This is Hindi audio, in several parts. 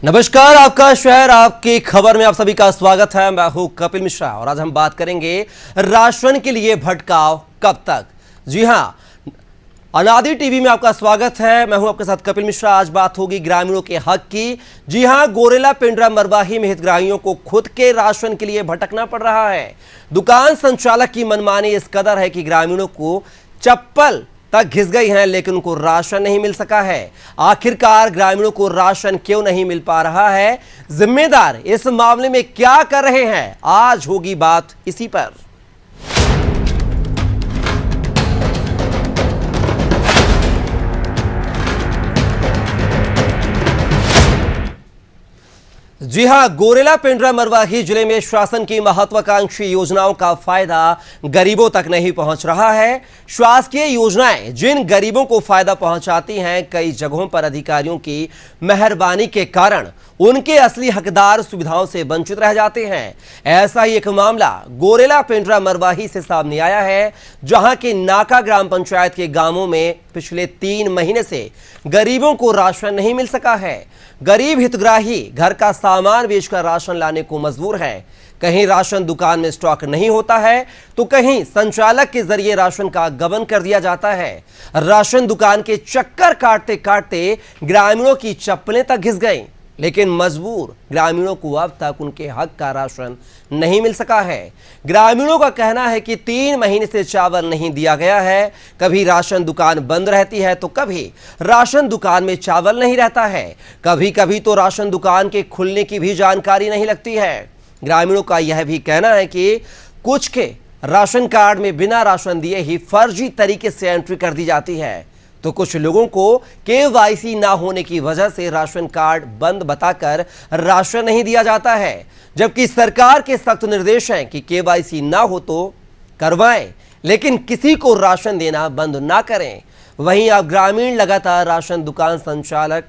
नमस्कार, आपका शहर आपकी खबर में आप सभी का स्वागत है। मैं हूं कपिल मिश्रा और आज हम बात करेंगे राशन के लिए भटकाव कब तक। जी हां, अनादि टीवी में आपका स्वागत है। मैं हूं आपके साथ कपिल मिश्रा। आज बात होगी ग्रामीणों के हक की। जी हां, गोरेला पिंडरा मरवाही में हितग्राहियों को खुद के राशन के लिए भटकना पड़ रहा है। दुकान संचालक की मनमानी इस कदर है कि ग्रामीणों को चप्पल तक घिस गई हैं, लेकिन उनको राशन नहीं मिल सका है। आखिरकार ग्रामीणों को राशन क्यों नहीं मिल पा रहा है, जिम्मेदार इस मामले में क्या कर रहे हैं, आज होगी बात इसी पर। जी हां, गोरेला पिंडरा मरवाही जिले में शासन की महत्वाकांक्षी योजनाओं का फायदा गरीबों तक नहीं पहुंच रहा है। शासकीय योजनाएं जिन गरीबों को फायदा पहुंचाती हैं, कई जगहों पर अधिकारियों की मेहरबानी के कारण उनके असली हकदार सुविधाओं से वंचित रह जाते हैं। ऐसा ही एक मामला गोरेला पिंडरा मरवाही से सामने आया है, जहां के नाका ग्राम पंचायत के गांवों में पिछले 3 महीने से गरीबों को राशन नहीं मिल सका है। गरीब हितग्राही घर का सामान बेचकर राशन लाने को मजबूर है। कहीं राशन दुकान में स्टॉक नहीं होता है तो कहीं संचालक के जरिए राशन का गबन कर दिया जाता है। राशन दुकान के चक्कर काटते काटते ग्रामीणों की चप्पलें तक घिस गईं, लेकिन मजबूर ग्रामीणों को अब तक उनके हक का राशन नहीं मिल सका है। ग्रामीणों का कहना है कि 3 महीने से चावल नहीं दिया गया है। कभी राशन दुकान बंद रहती है तो कभी राशन दुकान में चावल नहीं रहता है। कभी कभी तो राशन दुकान के खुलने की भी जानकारी नहीं लगती है। ग्रामीणों का यह भी कहना है कि कुछ के राशन कार्ड में बिना राशन दिए ही फर्जी तरीके से एंट्री कर दी जाती है, तो कुछ लोगों को केवाईसी ना होने की वजह से राशन कार्ड बंद बताकर राशन नहीं दिया जाता है। जबकि सरकार के सख्त निर्देश हैं कि केवाईसी ना हो तो करवाएं, लेकिन किसी को राशन देना बंद ना करें। वहीं अब ग्रामीण लगातार राशन दुकान संचालक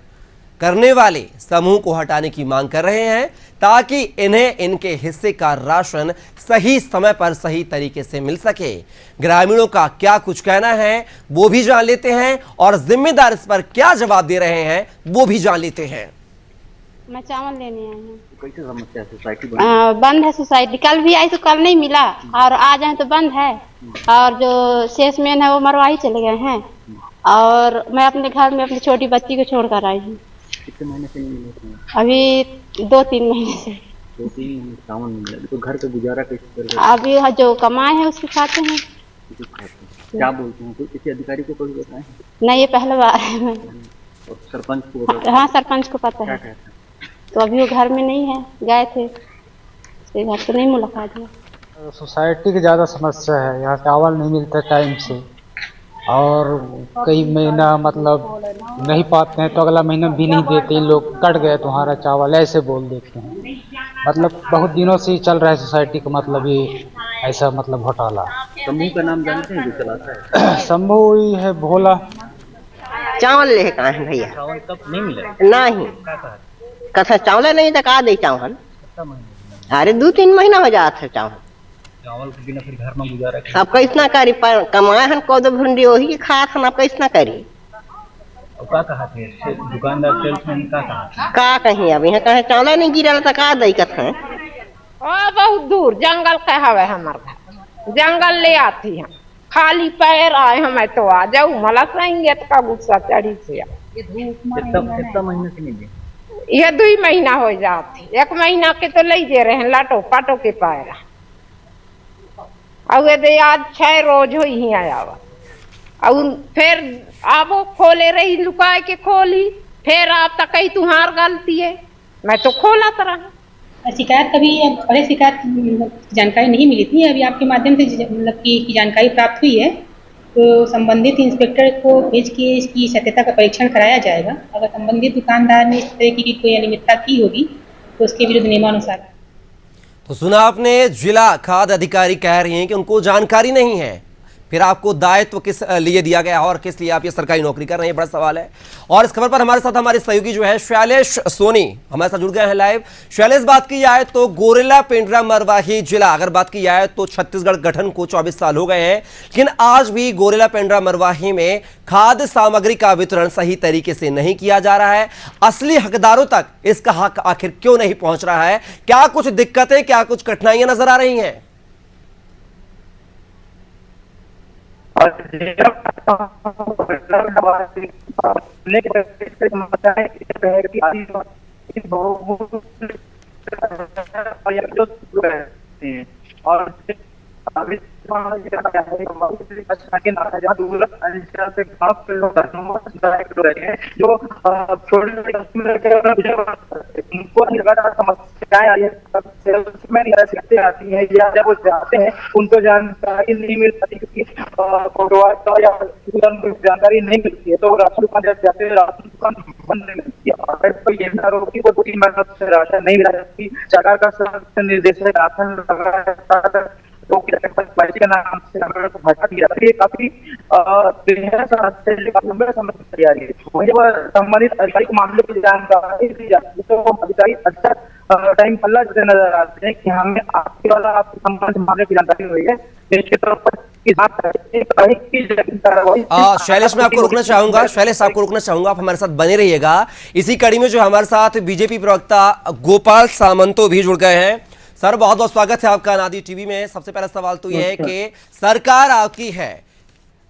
करने वाले समूह को हटाने की मांग कर रहे हैं, ताकि इन्हें इनके हिस्से का राशन सही समय पर सही तरीके से मिल सके। ग्रामीणों का क्या कुछ कहना है वो भी जान लेते हैं और जिम्मेदार इस पर क्या जवाब दे रहे हैं वो भी जान लेते हैं। मैं चावल लेने आई हूँ। कैसे समस्या है? सोसाइटी बंद है सोसाइटी। कल भी आई तो कल नहीं मिला और आज आए तो बंद है। और जो सेल्समैन है वो मरवाही चले गए हैं और मैं अपने घर में अपनी छोटी बच्ची को छोड़ कर आई हूँ। कितने महीने से नहीं मिले? अभी 2-3 महीने से। 2-3 महीने सामान नहीं मिला तो घर का गुजारा कैसे कर रहे अभी जो कमाए हैं उसके खाते हैं। क्या बोलते हैं? किसी अधिकारी को कभी बताएं? नहीं, ये पहला बार है। और सरपंच को? हाँ, सरपंच को पता है। क्या कहते हैं? तो अभी वो घर में नहीं है, गए थे, उसके घर तो नहीं मुलाकात हुआ। सोसाइटी की ज़्यादा समस्या है। यहाँ चावल नहीं मिलता टाइम से और कई महीना मतलब नहीं पाते हैं तो अगला महीना भी नहीं देते। इन लोग कट गए तुम्हारा चावल ऐसे बोल देते हैं। मतलब बहुत दिनों से ही चल रहा है सोसाइटी का, मतलब ये ऐसा मतलब घोटाला। समूह का नाम जानते हैं जो चलाता है? समूह ही है भोला। चावल ले कहाँ है भैया? चावल तब नहीं मिला? नहीं, कथा चावल नहीं तो का दे चावल? अरे 2-3 महीना हो जाता है चावल। चावल के बिना फिर घर में गुजारा कैसे? अब कैसना करी? कमाए हन को भिंडी वही के खात हन, अब कैसना करी? का कहा थे दुकानदार सेल्समैन का कहा था? का कहीं अब यहाँ कहे चावल नहीं गिरल तो का दई कथा? बहुत दूर जंगल के हवे हमार घर, जंगल ले आती है, खाली पैर आए हमें तो आ जाऊ मला सहेंगे का गुस्सा चढ़ी से। कितना महीने से नहीं दे? ये 2 महीना हो जाती, 1 महीना के तो ले दे रहे हैं लाटो पाटो के पैरा। अब ये आज 6 रोज हो ही आया और फिर आप वो खोले रही लुका के खोली, फिर आप तक कही तुम्हार गलती है, मैं तो खोला तरह। शिकायत कभी पहले शिकायत जानकारी नहीं मिली थी। अभी आपके माध्यम से मतलब की जानकारी प्राप्त हुई है तो संबंधित इंस्पेक्टर को भेज के इसकी सत्यता का परीक्षण कराया जाएगा। अगर संबंधित दुकानदार ने इस तरह की कोई अनियमितता की होगी तो उसके विरुद्ध नियमानुसार। तो सुना आपने, जिला खाद्य अधिकारी कह रही हैं कि उनको जानकारी नहीं है। फिर आपको दायित्व किस लिए दिया गया और किस लिए आप ये सरकारी नौकरी कर रहे हैं, बड़ा सवाल है। और इस खबर पर हमारे साथ हमारे सहयोगी जो है शैलेश सोनी हमारे साथ जुड़ गए हैं लाइव। शैलेश, बात की जाए तो गोरेला पेंड्रा मरवाही जिला, अगर बात की जाए तो छत्तीसगढ़ गठन को 24 साल हो गए हैं, लेकिन आज भी गोरेला पेंड्रा मरवाही में खाद्य सामग्री का वितरण सही तरीके से नहीं किया जा रहा है। असली हकदारों तक इसका हक आखिर क्यों नहीं पहुंच रहा है? क्या कुछ दिक्कतें, क्या कुछ कठिनाइयां नजर आ रही हैं? और अभी जो समस्याएं आई आती है या जब वो जाते हैं उनको जानकारी नहीं मिल पाती, क्योंकि जानकारी नहीं मिलती है, तो राशन दुकान जब जाते हैं राशन दुकान बंद नहीं मिलती है। अगर कोई योजना रोकी वो 2-3 महीने से राशन नहीं मिला जाती। सरकार का निर्देश है राशन के नाम से को हटा दिया, ये काफी लंबे समय से तैयारी है। वही संबंधित अधिकारी को मामले की जानकारी दी जाती है तो अधिकारी अक्सर टाइम पल्ला नजर आते हैं कि हमें आपके वाला आपके संबंधित मामले की जानकारी हुई है, निश्चित तौर पर शैलेश, मैं आपको रोकना चाहूंगा। शैलेश, आपको रोकना चाहूंगा, आप हमारे साथ बने रहिएगा। इसी कड़ी में जो हमारे साथ बीजेपी प्रवक्ता गोपाल सामंतो भी जुड़ गए हैं। सर, बहुत बहुत स्वागत है आपका नादी टीवी में। सबसे पहला सवाल तो यह है कि सरकार आपकी है,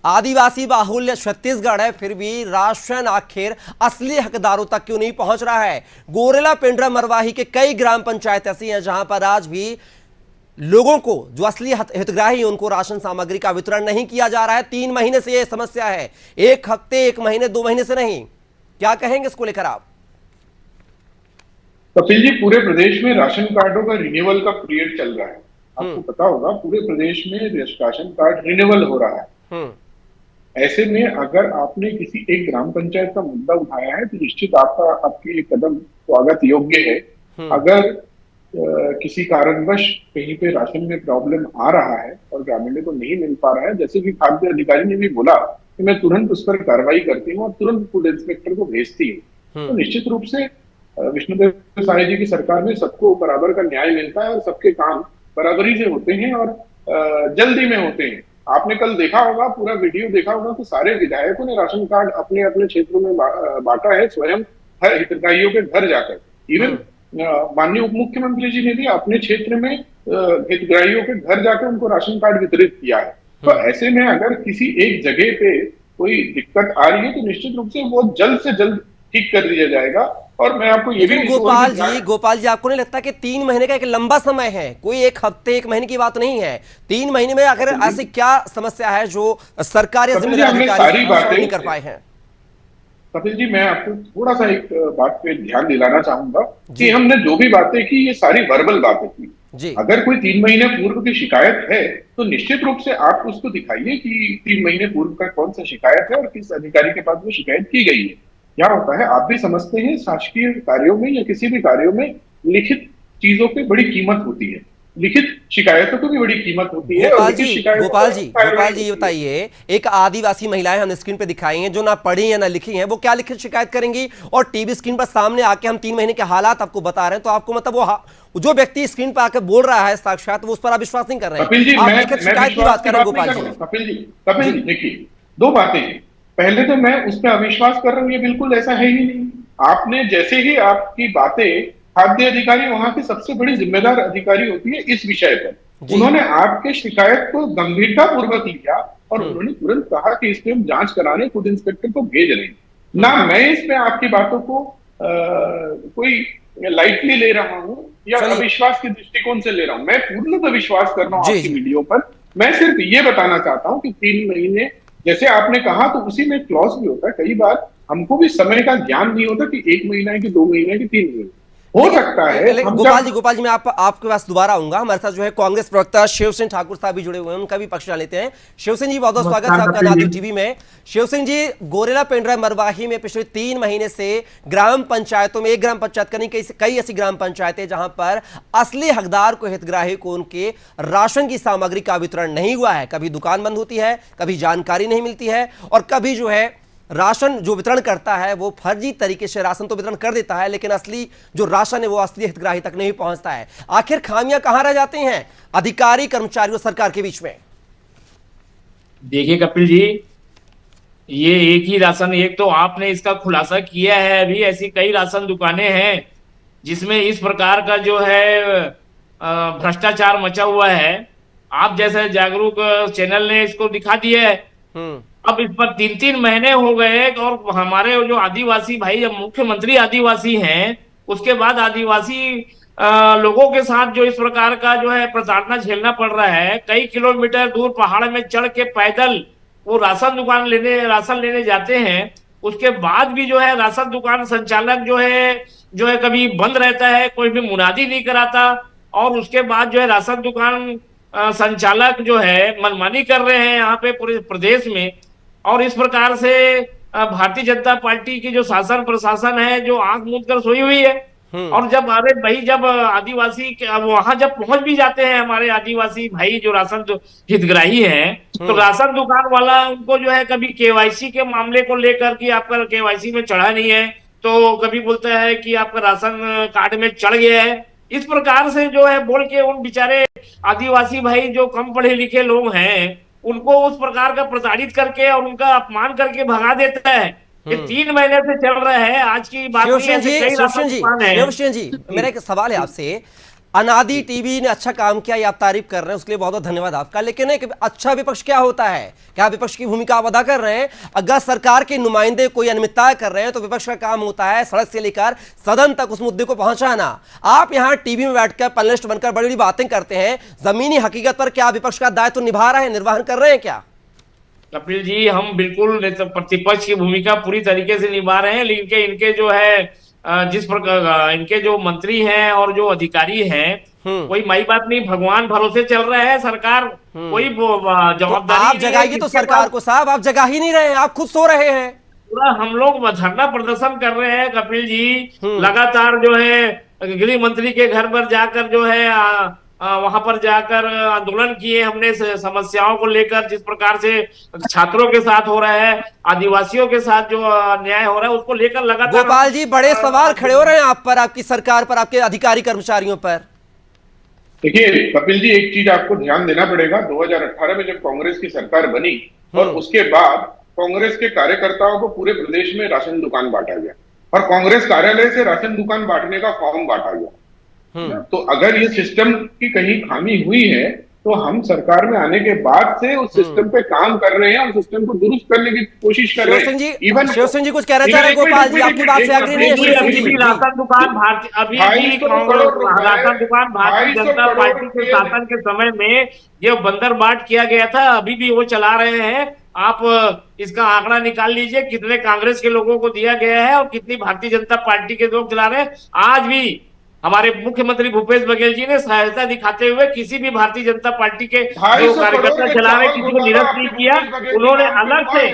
आदिवासी बाहुल्य छत्तीसगढ़ है, फिर भी राशन आखिर असली हकदारों तक क्यों नहीं पहुंच रहा है? गोरेला पेंड्रा मरवाही के कई ग्राम पंचायत ऐसी हैं जहां पर आज भी लोगों को, जो असली हितग्राही हैं, उनको राशन सामग्री का वितरण नहीं किया जा रहा है। 3 महीने से यह समस्या है, 1 हफ्ते, 1 महीने, 2 महीने से नहीं। क्या कहेंगे इसको लेकर आप? कपिल जी, पूरे प्रदेश में राशन कार्डों का रिन्यूअल का पीरियड चल रहा है। आपको पता होगा पूरे प्रदेश में राशन कार्ड रिन्यूअल हो रहा है। ऐसे में अगर आपने किसी एक ग्राम पंचायत का मुद्दा उठाया है तो निश्चित आपके कदम स्वागत योग्य है। अगर किसी कारणवश कहीं पे राशन में प्रॉब्लम आ रहा है और ग्रामीणों को नहीं मिल पा रहा है, जैसे कि खाद्य अधिकारी ने भी बोला कि मैं तुरंत उस पर कार्रवाई करती हूँ और तुरंत फूड इंस्पेक्टर को भेजती हूँ, तो निश्चित रूप से विष्णुदेव साय जी की सरकार में सबको बराबर का न्याय मिलता है और सबके काम बराबरी से होते हैं और जल्दी में होते हैं। आपने कल देखा होगा, पूरा वीडियो देखा होगा, तो सारे विधायकों ने राशन कार्ड अपने अपने क्षेत्रों में बांटा है, स्वयं हर हितग्राहियों के घर जाकर। इवन माननीय उप मुख्यमंत्री जी ने भी अपने क्षेत्र में हितग्राहियों के घर जाकर उनको राशन कार्ड वितरित किया है। तो ऐसे में अगर किसी एक जगह पे कोई दिक्कत आ रही है तो निश्चित रूप से वो जल्द से जल्द ठीक कर दिया जाएगा। और मैं आपको ये भी गोपाल जी, आपको नहीं लगता कि 3 महीने का एक लंबा समय है? कोई 1 हफ्ते, 1 महीने की बात नहीं है। 3 महीने में आखिर ऐसी क्या समस्या है जो सरकार या जिम्मेदार अधिकारी नहीं कर पाए हैं? कपिल जी, मैं आपको थोड़ा सा एक बात पे ध्यान दिलाना चाहूंगा कि हमने जो भी बातें की ये सारी वर्बल बातें की। अगर कोई 3 महीने पूर्व की शिकायत है तो निश्चित रूप से आप उसको दिखाइए कि 3 महीने पूर्व का कौन सा शिकायत है और किस अधिकारी के पास वो शिकायत की गई है। क्या होता है, आप भी समझते हैं, शासकीय कार्यों में या किसी भी कार्यों में लिखित चीजों पे बड़ी कीमत होती है, लिखित शिकायतों को भी बड़ी कीमत होती है। गोपाल जी ये बताइए, एक आदिवासी महिलाएं हम स्क्रीन पे दिखाई हैं जो ना पढ़ी है ना लिखी हैं, वो क्या लिखित शिकायत करेंगी? और टीवी स्क्रीन पर सामने आके हम 3 महीने के हालात आपको बता रहे हैं, तो आपको मतलब वो जो व्यक्ति स्क्रीन पर आके बोल रहा है साक्षात, वो उस पर आप विश्वास नहीं कर रहे हैं। आप लिखित शिकायत की बात कर रहे हैं गोपाल जी। कपिल जी देखिए, 2 बातें हैं। पहले तो मैं उस पर अविश्वास कर रहा हूँ, ये बिल्कुल ऐसा है ही नहीं। आपने जैसे ही आपकी बातें, खाद्य अधिकारी वहां की सबसे बड़ी जिम्मेदार अधिकारी होती है इस विषय पर, उन्होंने आपके शिकायत को गंभीरता पूर्वक लिया और उन्होंने तुरंत कहा कि इस पे हम जांच कराने फूड इंस्पेक्टर को भेज रहे हैं। ना मैं इस पे आपकी बातों को कोई लाइटली ले रहा हूँ या अविश्वास के दृष्टिकोण से ले रहा हूँ, मैं पूर्णतः विश्वास कर रहा हूँ आपकी वीडियो पर। मैं सिर्फ ये बताना चाहता हूँ कि 3 महीने जैसे आपने कहा, तो उसी में क्लॉज भी होता है। कई बार हमको भी समय का ज्ञान नहीं होता कि 1 महीना है कि 2 महीने की 3 महीने। हो सकता है। लेकिन गोपाल जी मैं आपके पास दोबारा आऊंगा। हमारे साथ जो है कांग्रेस प्रवक्ता शिव सिंह ठाकुर साहब भी जुड़े हुए हैं, उनका भी पक्ष लेते हैं। शिव सिंह जी, बहुत बहुत स्वागत है आपका नादिर टीवी में। शिव सिंह जी, गोरेला पेंड्रा मरवाही में पिछले 3 महीने से ग्राम पंचायतों में, एक ग्राम पंचायत का नहीं, कई ऐसी ग्राम पंचायतें जहां पर असली हकदार को, हितग्राही को उनके राशन की सामग्री का वितरण नहीं हुआ है। कभी दुकान बंद होती है, कभी जानकारी नहीं मिलती है, और कभी जो है राशन जो वितरण करता है वो फर्जी तरीके से राशन तो वितरण कर देता है, लेकिन असली जो राशन है वो असली हितग्राही तक नहीं पहुंचता है। आखिर खामियां कहां रह जाती हैं अधिकारी, कर्मचारी और सरकार के बीच में? देखिए कपिल जी, ये एक ही राशन, एक तो आपने इसका खुलासा किया है, अभी ऐसी कई राशन दुकानें हैं जिसमें इस प्रकार का जो है भ्रष्टाचार मचा हुआ है। आप जैसे जागरूक चैनल ने इसको दिखा दिया है। अब इस पर 3-3 महीने हो गए, और हमारे जो आदिवासी भाई, जब मुख्यमंत्री आदिवासी हैं, उसके बाद आदिवासी लोगों के साथ जो इस प्रकार का जो है प्रताड़ना झेलना पड़ रहा है। कई किलोमीटर दूर पहाड़ में चढ़ के पैदल वो राशन लेने जाते हैं। उसके बाद भी जो है राशन दुकान संचालक जो है कभी बंद रहता है, कोई भी मुनादी नहीं कराता, और उसके बाद जो है राशन दुकान संचालक जो है मनमानी कर रहे हैं यहाँ पे पूरे प्रदेश में। और इस प्रकार से भारतीय जनता पार्टी की जो शासन प्रशासन है, जो आंख मूंद कर सोई हुई है। और जब जब आदिवासी वहां जब पहुंच भी जाते हैं हमारे आदिवासी भाई जो राशन हितग्राही हैं, तो राशन दुकान वाला उनको जो है कभी केवाईसी के मामले को लेकर कि आपका केवाईसी में चढ़ा नहीं है, तो कभी बोलता है कि आपका राशन कार्ड में चढ़ गया है। इस प्रकार से जो है बोल के उन बेचारे आदिवासी भाई जो कम पढ़े लिखे लोग हैं, उनको उस प्रकार का प्रताड़ित करके और उनका अपमान करके भगा देता है। ये 3 महीने से चल रहा है, आज की बात नहीं है। शिवसेन जी, मेरा एक सवाल है आपसे। अनादि टीवी ने अच्छा काम किया, ये आप तारीफ कर रहे हैं, उसके लिए बहुत बहुत धन्यवाद आपका। लेकिन एक अच्छा विपक्ष क्या होता है? क्या विपक्ष की भूमिका आप अदा कर रहे हैं? अगर सरकार के नुमाइंदे कोई अनियमितता कर रहे हैं तो विपक्ष का काम होता है सड़क से लेकर सदन तक उस मुद्दे को पहुंचाना। आप यहाँ टीवी में बैठकर पैनलिस्ट बनकर बड़ी बड़ी बातें करते हैं, जमीनी हकीकत पर क्या विपक्ष का दायित्व निभा रहे हैं, निर्वहन कर रहे हैं क्या? कपिल जी, हम बिल्कुल प्रतिपक्ष की भूमिका पूरी तरीके से निभा रहे हैं, लेकिन इनके जो है जिस प्रकार इनके जो मंत्री हैं और जो अधिकारी हैं, कोई माई बात नहीं, भगवान भरोसे चल रहा है सरकार। कोई जवाबदारी तो आप जगाइए तो सरकार को साहब, आप जगा ही नहीं रहे हैं, आप खुद सो रहे हैं। पूरा हम लोग धरना प्रदर्शन कर रहे हैं कपिल जी, लगातार जो है गृह मंत्री के घर पर जाकर जो है वहां पर जाकर आंदोलन किए हमने समस्याओं को लेकर। जिस प्रकार से छात्रों के साथ हो रहा है, आदिवासियों के साथ जो अन्याय हो रहा है, उसको लेकर लगातार। गोपाल जी, बड़े सवाल खड़े हो रहे हैं आप पर, आपकी सरकार पर, आपके अधिकारी कर्मचारियों पर। देखिए कपिल जी, एक चीज आपको ध्यान देना पड़ेगा। 2018 में जब कांग्रेस की सरकार बनी और उसके बाद कांग्रेस के कार्यकर्ताओं को पूरे प्रदेश में राशन दुकान बांटा गया, और कांग्रेस कार्यालय से राशन दुकान बांटने का फॉर्म बांटा गया। तो अगर ये सिस्टम की कहीं खामी हुई है, तो हम सरकार में आने के बाद से उस सिस्टम पे काम कर रहे हैं और सिस्टम को दुरुस्त करने की कोशिश कर रहे हैं। शिवसेन जी कुछ कहना चाह रहे हैं? गोपाल जी, आपकी बात से एग्री नहीं है? राशन दुकान भारतीय जनता पार्टी के शासन के समय में ये बंदर बाट किया गया था, अभी भी वो चला रहे हैं। आप इसका आंकड़ा निकाल लीजिए, कितने कांग्रेस के लोगों को दिया गया है और कितनी भारतीय जनता पार्टी के लोग चला रहे हैं। आज भी हमारे मुख्यमंत्री भूपेश बघेल जी ने सहायता दिखाते हुए किसी भी भारतीय जनता पार्टी के जो कार्यकर्ता चला रहे किसी को निरस्त नहीं किया। उन्होंने अलग से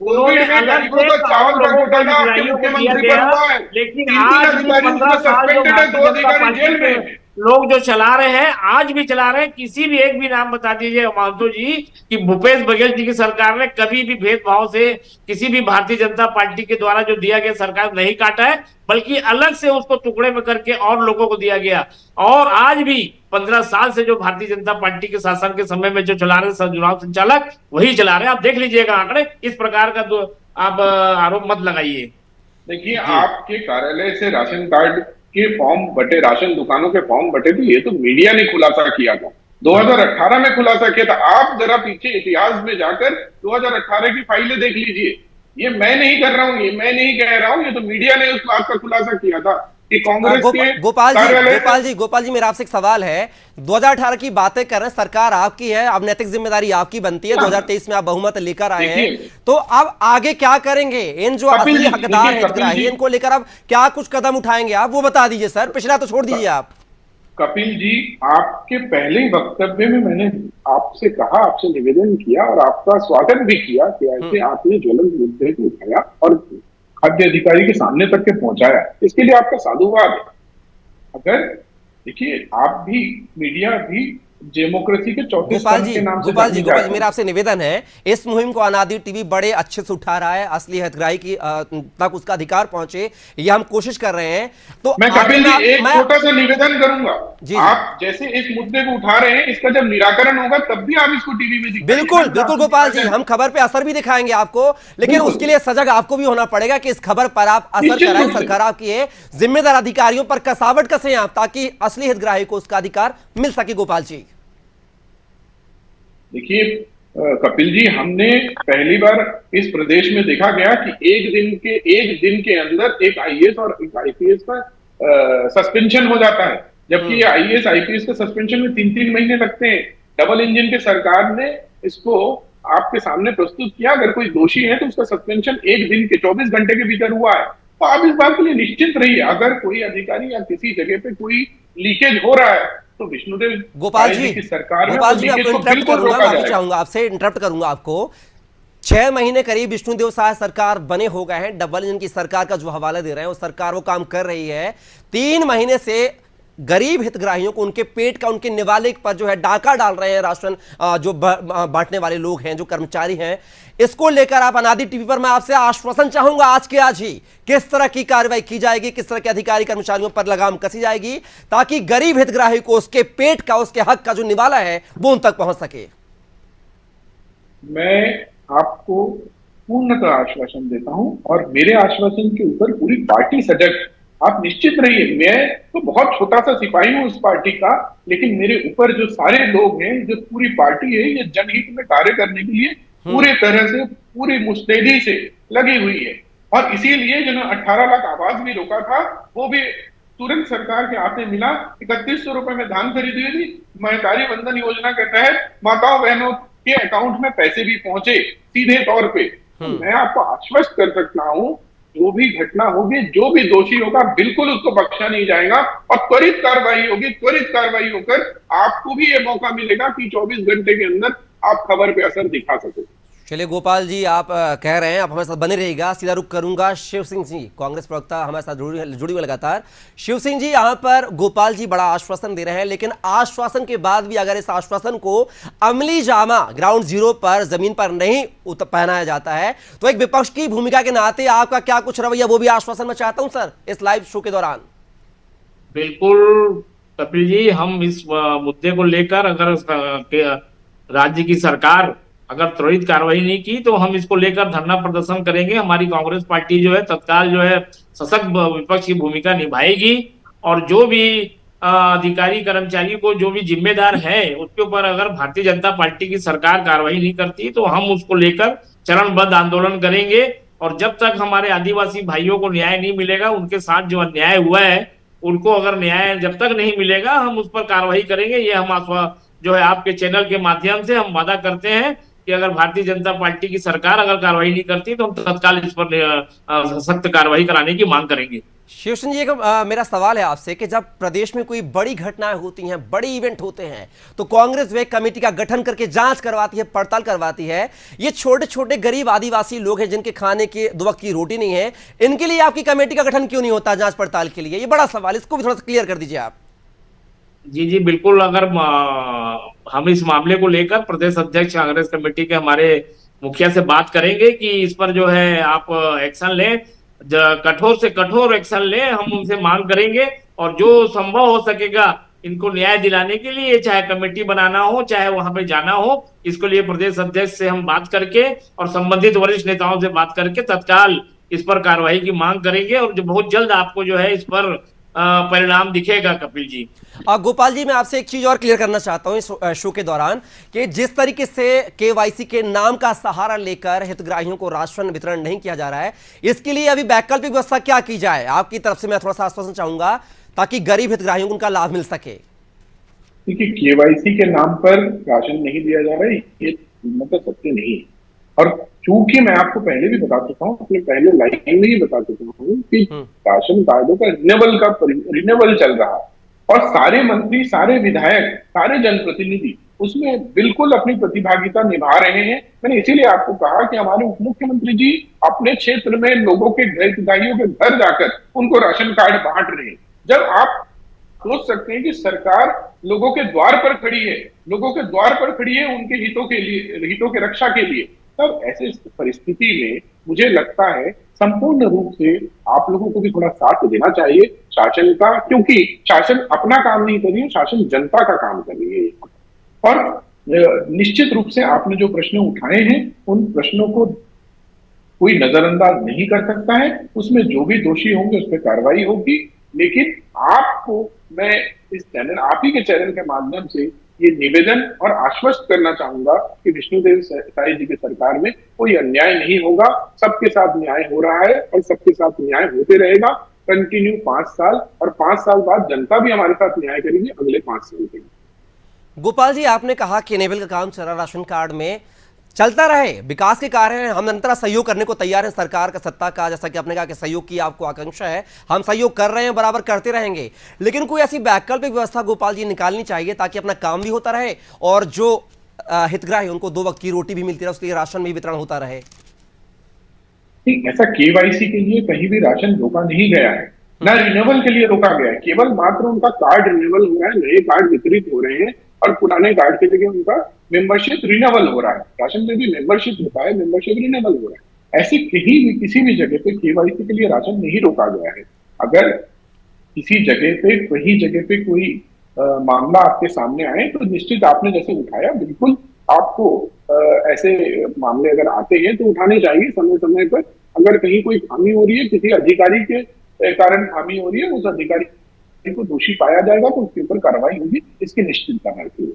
लोगों को हितग्राहियों को दिया गया। लेकिन आज भी 15 साल जो भारतीय जनता पार्टी के लोग जो चला रहे हैं, आज भी चला रहे हैं। किसी भी एक भी नाम बता दीजिए महतो जी कि भूपेश बघेल जी की सरकार ने कभी भी भेदभाव से किसी भी भारतीय जनता पार्टी के द्वारा जो दिया गया सरकार नहीं काटा है, बल्कि अलग से उसको टुकड़े में करके और लोगों को दिया गया। और आज भी 15 साल से जो भारतीय जनता पार्टी के शासन के समय में जो चला रहे चुनाव संचालक वही चला रहे हैं। आप देख लीजिएगा आंकड़े, इस प्रकार का आप आरोप मत लगाइए। देखिए, आपके कार्यालय से राशन कार्ड के फॉर्म बटे, राशन दुकानों के फॉर्म बटे थे, ये तो मीडिया ने खुलासा किया था, 2018 में खुलासा किया था। आप जरा पीछे इतिहास में जाकर 2018 की फाइलें देख लीजिए। ये मैं नहीं कर रहा हूं, ये मैं नहीं कह रहा हूं, ये तो मीडिया ने उस बात का खुलासा किया था। कि कांग्रेस के गोपाल जी मेरा आपसे एक सवाल है। 2018 की बातें कर रहे हैं, सरकार आपकी है, अब नैतिक जिम्मेदारी आपकी बनती है। 2023 में आप बहुमत लेकर आए हैं, तो अब आगे क्या करेंगे? इन जो असली हकदार हितग्राही, इनको लेकर अब क्या कुछ कदम उठाएंगे आप, वो बता दीजिए सर, पिछला तो छोड़ दीजिए आप। कपिल जी, आपके पहले वक्तव्य में मैंने आपसे कहा, आपसे निवेदन किया और आपका स्वागत भी किया कि ऐसे आपने ज्वलंत मुद्दे को उठाया और खाद्य अधिकारी के सामने तक के पहुंचाया, इसके लिए आपका साधुवाद है। अगर देखिए, आप भी, मीडिया भी डेमोक्रेसी के चौथे स्तंभ के नाम से गोपाल जी मेरा आपसे निवेदन है, इस मुहिम को अनादि टीवी बड़े अच्छे से उठा रहा है, असली हितग्राही की तक उसका अधिकार पहुंचे, ये हम कोशिश कर रहे हैं। तो मैं कपिल जी एक छोटा सा निवेदन करूंगा, आप जैसे इस मुद्दे को उठा रहे हैं, इसका जब निराकरण होगा तब भी आप इसको टीवी में दिखाएंगे। बिल्कुल गोपाल जी, हम खबर पे असर भी दिखाएंगे आपको, लेकिन उसके लिए सजग आपको भी होना पड़ेगा कि इस खबर पर आप असर कराएं। सरकार आपकी है, जिम्मेदार अधिकारियों पर कसावट कसें आप, ताकि असली हितग्राही को उसका अधिकार मिल सके। गोपाल जी देखिए कपिल जी, हमने पहली बार इस प्रदेश में देखा गया कि एक दिन के अंदर एक आईएएस और एक आईपीएस का सस्पेंशन हो जाता है, जबकि आईएएस आईपीएस के सस्पेंशन में 3-3 महीने लगते हैं। डबल इंजन के सरकार ने इसको आपके सामने प्रस्तुत किया, अगर कोई दोषी है तो उसका सस्पेंशन एक दिन के 24 घंटे के भीतर हुआ है। तो आप इस बात के लिए निश्चिंत रहिए, अगर कोई अधिकारी या किसी जगह पे कोई लीकेज हो रहा है तो विष्णुदेव गोपाल जी की सरकार आपको इंटरप्ट करूंगा, माफी चाहूंगा आपसे, इंटरप्ट करूंगा आपको। 6 महीने करीब विष्णुदेव साय सरकार बने हो गए हैं, डबल इंजन की सरकार का जो हवाला दे रहे हैं, वो सरकार वो काम कर रही है। 3 महीने से गरीब हितग्राहियों को उनके पेट का, उनके निवाले पर जो है डाका डाल रहे हैं राशन जो बांटने वाले लोग हैं, जो कर्मचारी हैं। इसको लेकर आप अनादि टीवी पर, मैं आपसे आश्वासन चाहूंगा आज के आज ही, किस तरह की कार्रवाई की जाएगी, किस तरह के अधिकारी कर्मचारियों पर लगाम कसी जाएगी, ताकि गरीब हितग्राही को उसके पेट का, उसके हक का जो निवाला है वो उन तक पहुंच सके। मैं आपको पूर्णतः आश्वासन देता हूं और मेरे आश्वासन के ऊपर पूरी पार्टी सजग। आप निश्चित रहिए, मैं तो बहुत छोटा सा सिपाही हूं उस पार्टी का, लेकिन मेरे ऊपर जो सारे लोग हैं, जो पूरी पार्टी है, ये जनहित में कार्य करने के लिए पूरे तरह से, पूरी मुस्तैदी से लगी हुई है। और इसीलिए जो 18 लाख आवाज भी रोका था, वो भी तुरंत सरकार के हाथ में मिला। 3100 रुपए में धान खरीदी हुई थी, महतारी बंधन योजना के तहत माताओं बहनों के अकाउंट में पैसे भी पहुंचे सीधे तौर पे। तो मैं आपको आश्वस्त कर सकता हूं, जो भी घटना होगी, जो भी दोषी होगा, बिल्कुल उसको बख्शा नहीं जाएगा और त्वरित कार्रवाई होगी। त्वरित कार्रवाई होकर आपको भी ये मौका मिलेगा कि 24 घंटे के अंदर आप खबर पे असर दिखा सको। चलिए गोपाल जी, आप कह रहे हैं, आप हमारे साथ बने रहिएगा। सीधा रुख करूंगा शिव सिंह जी, कांग्रेस प्रवक्ता हमारे साथ जुड़ी हुई लगातार। शिव सिंह जी, यहाँ पर गोपाल जी बड़ा आश्वासन दे रहे हैं, लेकिन आश्वासन के बाद भी अगर इस आश्वासन को अमली जामा ग्राउंड जीरो पर, जमीन पर नहीं पहनाया जाता है, तो एक विपक्ष की भूमिका के नाते आपका क्या कुछ रवैया, वो भी आश्वासन में चाहता हूं सर इस लाइव शो के दौरान। बिल्कुल कपिल जी, हम इस मुद्दे को लेकर, अगर राज्य की सरकार अगर त्वरित कार्रवाई नहीं की तो हम इसको लेकर धरना प्रदर्शन करेंगे। हमारी कांग्रेस पार्टी जो है तत्काल जो है सशक्त विपक्ष की भूमिका निभाएगी और जो भी अधिकारी कर्मचारी को जो भी जिम्मेदार है उसके ऊपर अगर भारतीय जनता पार्टी की सरकार कार्रवाई नहीं करती तो हम उसको लेकर चरणबद्ध आंदोलन करेंगे। और जब तक हमारे आदिवासी भाइयों को न्याय नहीं मिलेगा, उनके साथ जो अन्याय हुआ है उनको अगर न्याय जब तक नहीं मिलेगा, हम उस पर कार्रवाई करेंगे। ये हम जो है आपके चैनल के माध्यम से हम वादा करते हैं कि अगर भारतीय जनता पार्टी की सरकार अगर कार्रवाई नहीं करती तो हम तत्काल इस पर सख्त कार्रवाई कराने की मांग करेंगे। शिव सिंह जी, मेरा सवाल है आपसे कि जब प्रदेश में कोई बड़ी घटनाएं होती हैं, बड़े इवेंट होते हैं, तो कांग्रेस वे कमेटी का गठन करके जांच करवाती है, पड़ताल करवाती है। ये छोटे छोटे गरीब आदिवासी लोग हैं जिनके खाने के 2 वक्त की रोटी नहीं है, इनके लिए आपकी कमेटी का गठन क्यों नहीं होता जांच पड़ताल के लिए? ये बड़ा सवाल, इसको भी थोड़ा सा क्लियर कर दीजिए आप। जी बिल्कुल, अगर हम इस मामले को लेकर प्रदेश अध्यक्ष कांग्रेस कमेटी के हमारे मुखिया से बात करेंगे कि इस पर जो है आप एक्शन लें, कठोर से कठोर एक्शन लें, हम उनसे मांग करेंगे और जो संभव हो सकेगा इनको न्याय दिलाने के लिए, चाहे कमेटी बनाना हो, चाहे वहां पे जाना हो, इसके लिए प्रदेश अध्यक्ष से हम बात करके और संबंधित वरिष्ठ नेताओं से बात करके तत्काल इस पर कार्रवाई की मांग करेंगे और जो बहुत जल्द आपको जो है इस पर परिणाम दिखेगा कपिल जी। गोपाल जी, मैं आपसे एक चीज और क्लियर करना चाहता हूं इस शो के दौरान कि जिस तरीके से केवाईसी के नाम का सहारा लेकर हितग्राहियों को राशन वितरण नहीं किया जा रहा है, इसके लिए अभी वैकल्पिक व्यवस्था क्या की जाए आपकी तरफ से? मैं थोड़ा सा आश्वासन चाहूंगा ताकि गरीब हितग्राहियों को उनका लाभ मिल सके। देखिए, केवाईसी के नाम पर राशन नहीं दिया जा रहा है, ये मतलब सत्य नहीं है। और चूंकि मैं आपको पहले भी बता चुका हूँ, अपने पहले लाइन में ही बता चुका हूँ कि राशन कार्डों का रिन्यूअल चल रहा है और सारे मंत्री, सारे विधायक, सारे जनप्रतिनिधि उसमें बिल्कुल अपनी प्रतिभागिता निभा रहे हैं। मैंने इसीलिए आपको कहा कि हमारे उप मुख्यमंत्री जी अपने क्षेत्र में लोगों के हितग्राहियों के घर जाकर उनको राशन कार्ड बांट रहे हैं। जब आप सोच सकते हैं कि सरकार लोगों के द्वार पर खड़ी है, लोगों के द्वार पर खड़ी है उनके हितों के लिए, हितों के रक्षा के लिए, तब ऐसे परिस्थिति में मुझे लगता है संपूर्ण रूप से आप लोगों को भी थोड़ा साथ देना चाहिए शासन का, क्योंकि शासन अपना काम नहीं कर रही है, शासन जनता का काम कर रही है। और निश्चित रूप से आपने जो प्रश्न उठाए हैं उन प्रश्नों को कोई नजरअंदाज नहीं कर सकता है, उसमें जो भी दोषी होंगे उस पर कार्रवाई होगी। लेकिन आपको मैं इस चैनल, आप ही के चैनल के माध्यम से ये निवेदन और आश्वस्त करना चाहूंगा कि विष्णुदेव साई जी की सरकार में कोई अन्याय नहीं होगा, सबके साथ न्याय हो रहा है और सबके साथ न्याय होते रहेगा कंटिन्यू 5 साल, और 5 साल बाद जनता भी हमारे साथ न्याय करेगी अगले 5 साल के लिए। गोपाल जी, आपने कहा कि इनेबल का काम चल रहा राशन कार्ड में चलता रहे, विकास के कार्य हैं, हम निरंतर सहयोग करने को तैयार हैं सरकार का, सत्ता का, जैसा कि आपने कहा कि सहयोग की आपको आकांक्षा है, हम सहयोग कर रहे हैं, बराबर करते रहेंगे। लेकिन कोई ऐसी वैकल्पिक व्यवस्था गोपाल जी निकालनी चाहिए ताकि अपना काम भी होता रहे और जो हितग्राही उनको 2 वक्त की रोटी भी मिलती रहे, उसके लिए राशन भी वितरण होता रहे। ऐसा केवाईसी के लिए कहीं भी राशन रोका नहीं गया है, ना रिन्यूअल के लिए रोका गया है, केवल मात्र उनका कार्ड रिन्यूअल हो रहा है, नए कार्ड वितरित हो रहे हैं और पुराने कार्ड की जगह उनका मेंबरशिप रिन्यूअल हो रहा है। राशन में भी मेंबरशिप होता है, मेंबरशिप रिन्यूअल हो रहा है। ऐसे कहीं भी किसी भी जगह पे केवाईसी के लिए राशन नहीं रोका गया है। अगर किसी जगह पे, कहीं जगह पे कोई मामला आपके सामने आए तो निश्चित आपने जैसे उठाया, बिल्कुल आपको ऐसे मामले अगर आते हैं तो उठाने चाहिए समय समय पर। अगर कहीं कोई खामी हो रही है, किसी अधिकारी के कारण खामी हो रही है, उस अधिकारी को दोषी पाया जाएगा तो उसके ऊपर कार्रवाई होगी, इसकी निश्चितता रहती है।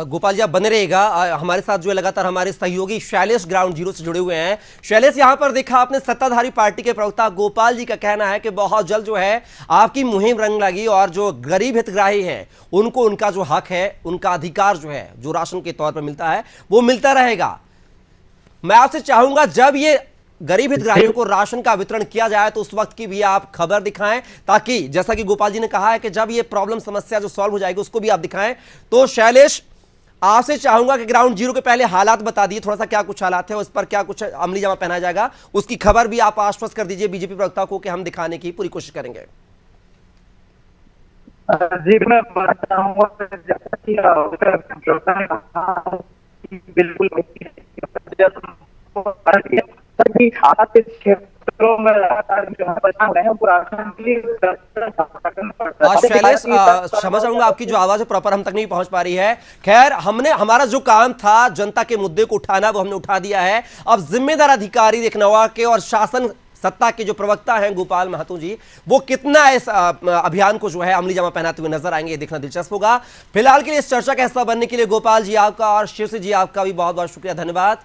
गोपाल जी, आप बने रहिएगा। हमारे साथ जो है लगातार हमारे सहयोगी शैलेश ग्राउंड जीरो से जुड़े हुए हैं। शैलेश, यहाँ पर देखा आपने सत्ताधारी पार्टी के प्रवक्ता गोपाल जी का कहना है कि बहुत जल्द जो है आपकी मुहिम रंग लगी और जो गरीब हितग्राही हैं उनको उनका जो हक है, उनका अधिकार जो है, जो राशन के तौर पर मिलता है, वो मिलता रहेगा। मैं आपसे चाहूंगा जब ये गरीब हितग्राहियों को राशन का वितरण किया जाए तो उस वक्त की भी आप खबर दिखाएं, ताकि जैसा कि गोपाल जी ने कहा है कि जब ये प्रॉब्लम, समस्या जो सॉल्व हो जाएगी उसको भी आप दिखाएं। तो शैलेश, आपसे चाहूंगा कि ग्राउंड जीरो के पहले हालात बता दिए थोड़ा सा, क्या कुछ हालात है, उस पर क्या कुछ अमली जामा पहनाया जाएगा, उसकी खबर भी आप आश्वस्त कर दीजिए बीजेपी प्रवक्ता को कि हम दिखाने की पूरी कोशिश करेंगे। जी, मैं बताऊंगा बिल्कुल सभी हालात के क्षेत्रों में शैलेश, क्षमा चाहूंगा आपकी जो आवाज है प्रॉपर हम तक नहीं पहुंच पा रही है। खैर, हमारा जो काम था जनता के मुद्दे को उठाना, वो हमने उठा दिया है। अब जिम्मेदार अधिकारी देखना होगा कि और शासन सत्ता के जो प्रवक्ता हैं गोपाल महतो जी, वो कितना इस अभियान को जो है अमली जामा पहनाते हुए नजर आएंगे, ये देखना दिलचस्प होगा। फिलहाल के लिए इस चर्चा का हिस्सा बनने के लिए गोपाल जी आपका और शिव जी आपका भी बहुत बहुत शुक्रिया, धन्यवाद।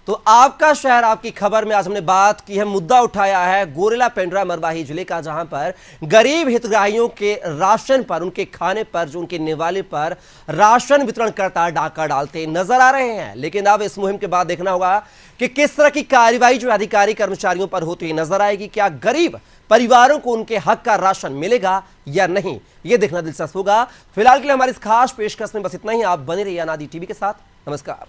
तो आपका शहर, आपकी खबर में आज हमने बात की है, मुद्दा उठाया है गोरेला पेंड्रा मरवाही जिले का, जहां पर गरीब हितग्राहियों के राशन पर, उनके खाने पर, जो उनके निवाले पर राशन वितरण करता डाका डालते नजर आ रहे हैं। लेकिन अब इस मुहिम के बाद देखना होगा कि किस तरह की कार्रवाई जो अधिकारी कर्मचारियों पर होती नजर आएगी। क्या गरीब परिवारों को उनके हक का राशन मिलेगा या नहीं, यह देखना दिलचस्प होगा। फिलहाल के लिए हमारी इस खास पेशकश में बस इतना ही। आप बने रहिए अनादि टीवी के साथ। नमस्कार।